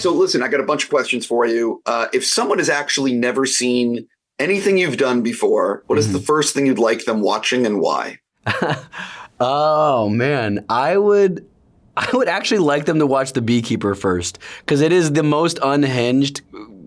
So listen, I got a bunch of questions for you. If someone has actually never seen anything you've done before, what is the first thing you'd like them watching and why? Oh man, I would actually like them to watch The Beekeeper first, because it is the most unhinged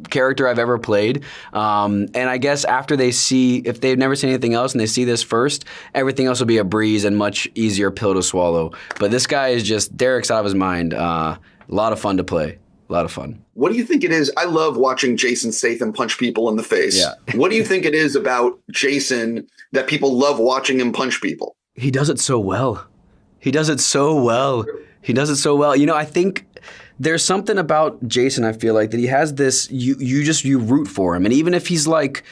character I've ever played. And I guess after they see, if they've never seen anything else and they see this first, everything else will be a breeze and much easier pill to swallow. But this guy is just, Derek's out of his mind. A lot of fun to play. A lot of fun. What do you think it is? I love watching Jason Statham punch people in the face. Yeah. What do you think it is about Jason that people love watching him punch people? He does it so well. He does it so well. He does it so well. You know, I think there's something about Jason, I feel like, that he has this, you root for him. And even if he's like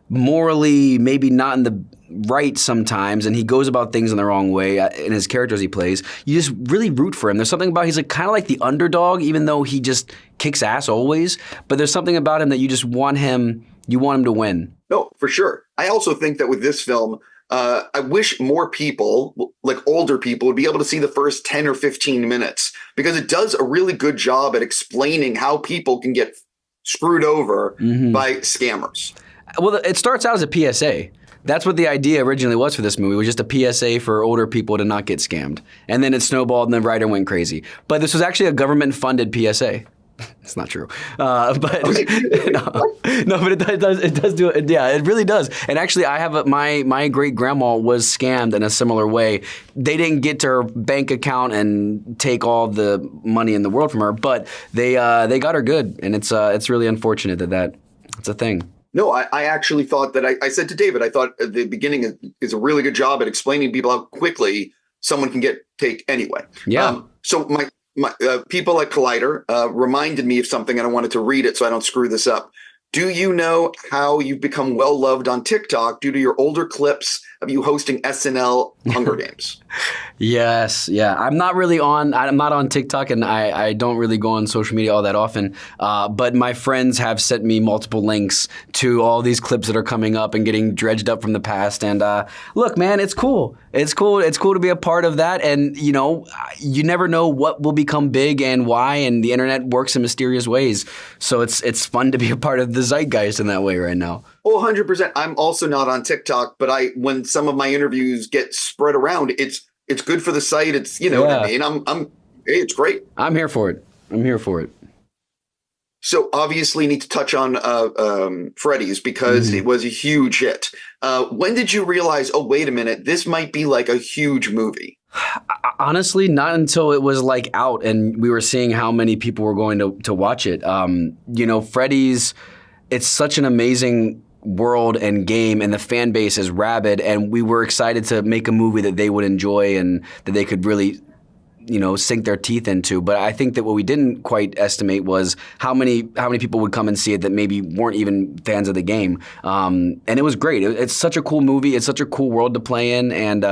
morally maybe not in the right sometimes and he goes about things in the wrong way in his characters he plays, you just really root for him. There's something about, he's like kind of like the underdog, even though he just kicks ass always. But there's something about him that you just want him, to win. No, for sure. I also think that with this film, I wish more people, like older people, would be able to see the first 10 or 15 minutes, because it does a really good job at explaining how people can get screwed over by scammers. Well, it starts out as a PSA. That's what the idea originally was for this movie. It was just a PSA for older people to not get scammed. And then it snowballed and the writer went crazy. But this was actually a government-funded PSA. It's not true, but but it does do it. Yeah, it really does. And actually, I have my great grandma was scammed in a similar way. They didn't get to her bank account and take all the money in the world from her, but they got her good, and it's really unfortunate that's a thing. No, I actually thought that I said to David, I thought at the beginning is a really good job at explaining to people how quickly someone can take anyway. Yeah. So my people at Collider reminded me of something, and I wanted to read it so I don't screw this up. Do you know how you've become well-loved on TikTok due to your older clips of you hosting SNL Hunger Games? Yes, yeah. I'm not on TikTok, and I don't really go on social media all that often. But my friends have sent me multiple links to all these clips that are coming up and getting dredged up from the past. And look, man, it's cool. It's cool. It's cool to be a part of that. And, you know, you never know what will become big and why, and the internet works in mysterious ways. So it's fun to be a part of the zeitgeist in that way right now. Oh, 100%. I'm also not on TikTok, but when some of my interviews get spread around, it's good for the site. It's, you know what I mean? It's great. I'm here for it. So obviously need to touch on Freddys, because it was a huge hit. When did you realize, oh, wait a minute, this might be like a huge movie? Honestly, not until it was like out and we were seeing how many people were going to watch it. You know, Freddys, it's such an amazing world and game, and the fan base is rabid, and we were excited to make a movie that they would enjoy and that they could really, you know, sink their teeth into. But I think that what we didn't quite estimate was how many people would come and see it that maybe weren't even fans of the game. And it was great. It's such a cool movie. It's such a cool world to play in, and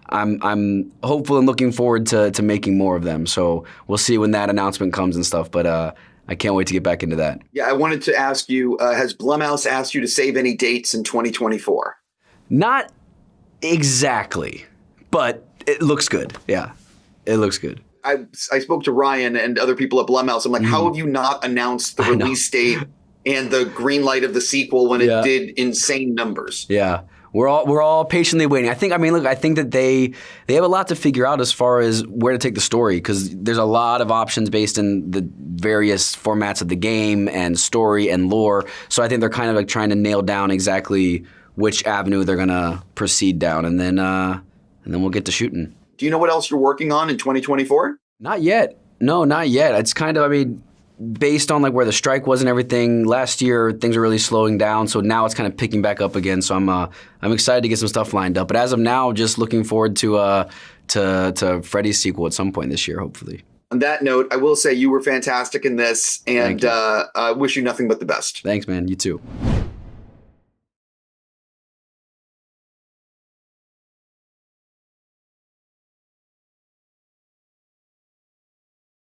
I'm hopeful and looking forward to making more of them. So we'll see when that announcement comes and stuff. But I can't wait to get back into that. Yeah, I wanted to ask you, has Blumhouse asked you to save any dates in 2024? Not exactly, but it looks good. Yeah, it looks good. I spoke to Ryan and other people at Blumhouse. I'm like, how have you not announced the release date and the green light of the sequel when it did insane numbers? Yeah. We're all patiently waiting. I think that they have a lot to figure out as far as where to take the story, because there's a lot of options based in the various formats of the game and story and lore. So I think they're kind of like trying to nail down exactly which avenue they're gonna proceed down, and then we'll get to shooting. Do you know what else you're working on in 2024? Not yet. No, not yet. It's kind of, based on like where the strike was and everything, last year things were really slowing down, so now it's kind of picking back up again. So I'm excited to get some stuff lined up. But as of now, just looking forward to Freddy's sequel at some point this year, hopefully. On that note, I will say you were fantastic in this, and I wish you nothing but the best. Thanks, man. You too.